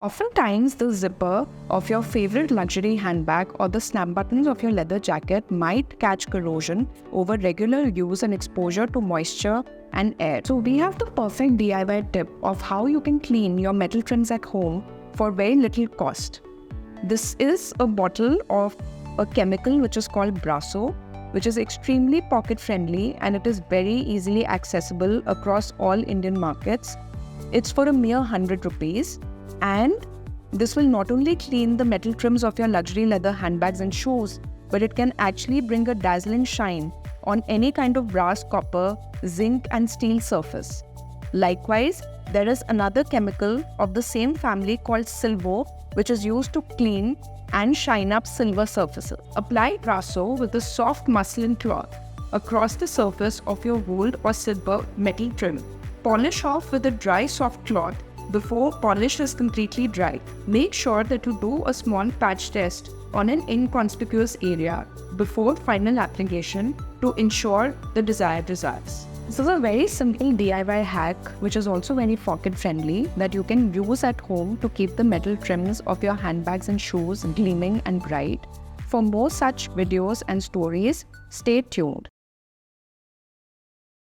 Oftentimes, the zipper of your favorite luxury handbag or the snap buttons of your leather jacket might catch corrosion over regular use and exposure to moisture and air. So we have the perfect DIY tip of how you can clean your metal trims at home for very little cost. This is a bottle of a chemical which is called Brasso, which is extremely pocket friendly and it is very easily accessible across all Indian markets. It's for a mere 100 rupees. And this will not only clean the metal trims of your luxury leather handbags and shoes, but it can actually bring a dazzling shine on any kind of brass, copper, zinc and steel surface. Likewise, there is another chemical of the same family called Silvo, which is used to clean and shine up silver surfaces. Apply Brasso with a soft muslin cloth across the surface of your gold or silver metal trim. Polish off with a dry soft cloth before polish is completely dry. Make sure that you do a small patch test on an inconspicuous area before final application to ensure the desired results. This is a very simple DIY hack which is also very pocket friendly that you can use at home to keep the metal trims of your handbags and shoes gleaming and bright. For more such videos and stories, stay tuned.